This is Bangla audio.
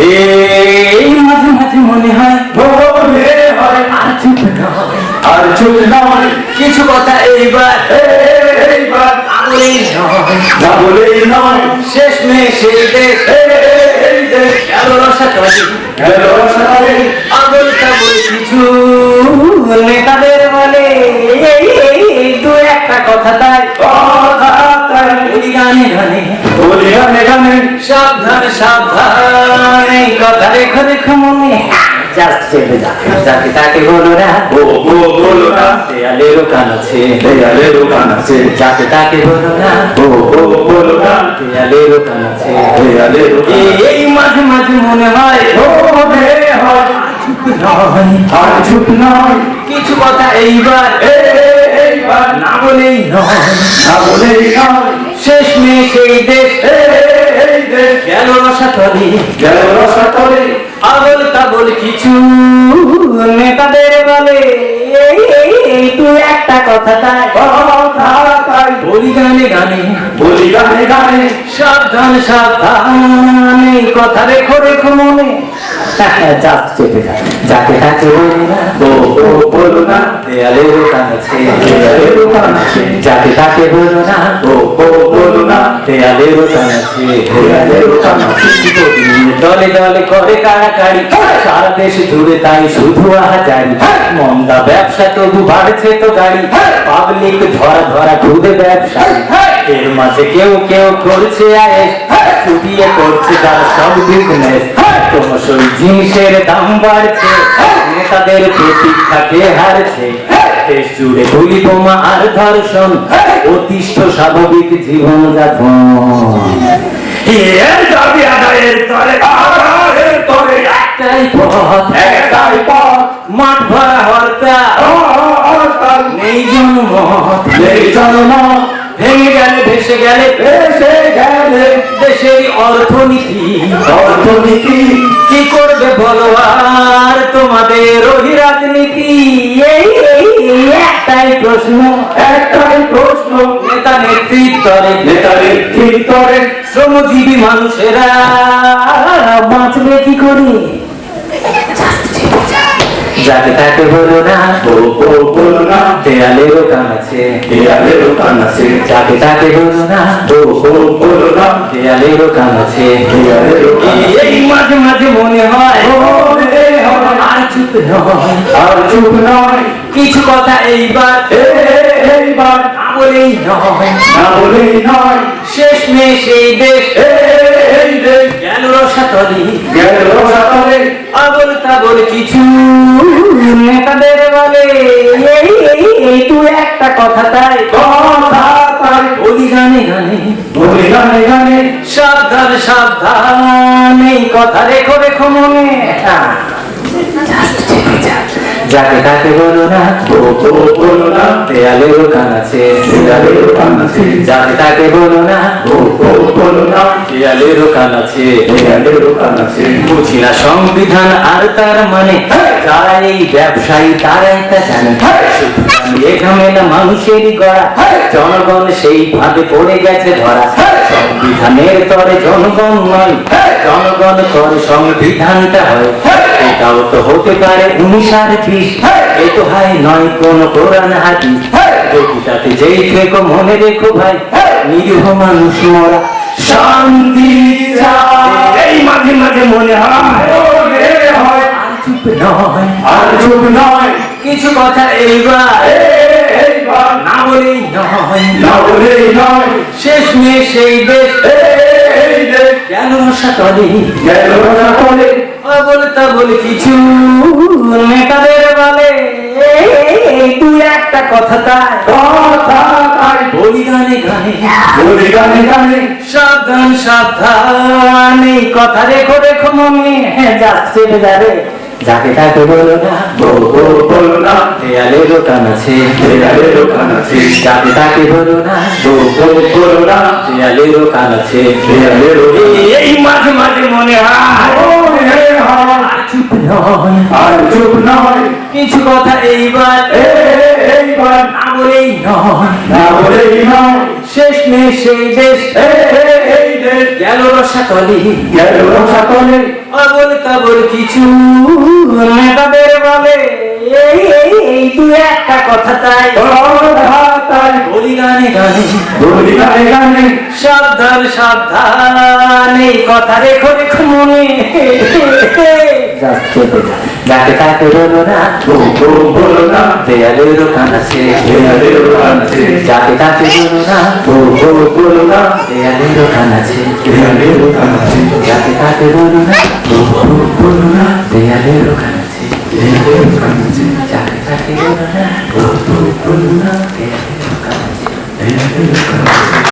এই মাঝে মাঝে মনে হয় আর চুপ নয়, আর চুপ নয়, কিছু কথা এইবার এইবার না বলেই নয়, না বলেই নয়, শেষমেশ এই দেশ এই দেশ গেল রসাতলে, গেল রসাতলে, আবল তাবল কিছু নেতাদের বলে এই দু একটা কথা তাই কথা তাই বলি গানে গানে, বলি গানে গানে, সাবধান সাবধান এই কথা রেখো রেখো মনে, জাস্ট চেপে যাকে তাকে বলো না, ও বলো না, দেয়ালেরও কান আছে, দেয়ালেরও কান আছে, যাকে তাকে বলো না, ও বলো না, দেয়ালেরও কান আছে, দেয়ালেরও কান আছে। এই মাঝে মাঝে মনে হয় মনে হয় চুপ নয়, আর চুপ নয়, কিছু কথা এইবার এইবার না বলেই নয়, না বলেই নয়, শেষমেশ এই দেশ এই দেশ গেল রসাতলে, গেল রসাতলে, আবল তাবল কিছু নেতাদের বলে এই তুই একটা কথা তাই কথা তাই বলি গানে গানে, বলি গানে গানে, সাবধান সাবধান এই কথা রেখো রেখো মনে, জাস্ট চেপে যাকে তাকে বলি না, ও বলো না, দেয়ালেরও কান আছে, দেয়ালেরও কান আছে, যাকে তাকে বলো না, ও বলো না, দেয়ালেরও কান আছে, দেয়ালেরও কান আছে। দলে দলে করে কাড়াকাড়ি, সারা দেশ জুড়ে তাই শুধু আহাজারি, মন্দা ব্যবসা তবু বাড়ছে তো গাড়ি, পাবলিক ধরা ধরা খুদে ব্যবসা, এর মাঝে কেউ কেউ করছে আয়েস, চুটিয়ে করছে যারা সব বিজনেস, ক্রমশই জিনিসের দাম বাড়ছে, নেতাদের প্রতীক্ষা কে হারছে, দেশ জুড়ে গুলি বোমা আর ধর্ষণ, অতিষ্ঠ স্বাভাবিক জীবন যাপন, এর দাবি আদায়ের তরে, আদায়ের তরে একটাই পথ, একটাই পথ, মাঠ ভরা হরতা, হরতাল নেই জনমত, নেই জনমত, ভেঙে গেলে ভেসে গেলে এসে গেলে দেশের অর্থনীতি, অর্থনীতি, কি করবে বলো আর তোমাদের ওই রাজনীতি, এই একটাই প্রশ্ন, একটাই প্রশ্ন, নেতা নেতৃত্বরে নেতা নেতৃত্বরে শ্রমজীবী মানুষেরা বাঁচবে কি করে, যাকে তাকে বলো না, ও বলো না, দেয়ালেরও কান আছে, দেয়ালেরও কান আছে, যাকে তাকে বলো না, ও বলো না, দেয়ালেরও কান আছে, দেয়ালেরও কান আছে। এই মাঝে মাঝে মনে হয় মনে হয় আর চুপ নয়, আর চুপ নয়, কিছু কথা এইবার এইবার না বলেই নয়, না বলেই নয়, শেষমেশ এই দেশ এই দেশ গেল রসাতলে, গেল রসাতলে, আবল তাবল কিছু নেতাদের বলে এই তুই একটা কথা তাই কথা তাই বলি গানে গানে, বলি গানে গানে, সাবধান সাবধান এই কথা রেখো রেখো মনে, যাকে তাকে বলো না, ও বলো না, দেয়ালেরও কান আছে, দেয়ালেরও কান আছে, যাকে তাকে বলো না, ও বলো না, দেয়ালেরও কান আছে, দেয়ালেরও কান আছে। বুঝি না সংবিধান আর তার মানে, যারা এই ব্যবসায়ী তারাই তা জানে, এ ঝামেলা মানুষেরই গড়া, জনগণ সেই ভাবে পড়ে গেছে ধরা, সংবিধানের তরে জনগণ নয়, জনগণ করে সংবিধানটা হয়, এটাও তো হতে পারে 19 আর 20, এ তো হয় নয় কোন কোরআন হাদিস, যোগিতাতে যেই থেকো মনে রেখো ভাই, নিরীহ মানুষ মরা শান্তি চাই, এই মাঝে মাঝে মনে হয় মনে হয় আর চুপ নয়, আর চুপ নয়, কিছু কথা এইবার এইবার না বলেই নয়, না বলেই নয়, শেষমেশ এই দেশ এই দেশ গেল রসাতলে, গেল রসাতলে, আবল তাবল কিছু নেতাদের বলে তুই একটা কথা তাই কথা তাই বলি গানে গানে, বলি গানে গানে, সাবধান সাবধান এই কথা রেখো রেখো মনে, যাচ্ছে যাবে যাকে তাকে বলো না, ও বলো না, দেয়ালেরও কান আছে, দেয়ালেরও কান আছে, যাকে তাকে বলো না, ও বলো না, দেয়ালেরও কান আছে, দেয়ালেরও কান আছে। এই মাঝে মাঝে মনে হয় মনে হয় আর চুপ নয়, আর চুপ নয়, কিছু কথা এইবার এইবার না বলেই নয়, না বলেই নয়, শেষ নেই সেই দেশ এই দেশ গেল রসাতলে গেল সকলে আবল তাবল কিছু নেতাদের বলে এই দু একটা কথা তাই তাই বলি গানে গানে বলি গানে গানে সাবধান সাবধান এই কথা রেখো রেখো মনে যাকে তাকে বলো না বলো না দেয়ালেরও কান আছে দেয়ালেরও কান আছে। যাকে তাকে বলো না বলো না দেয়ালেরও কান আছে দেয়ালেরও কান আছে। যাকে তাকে বলো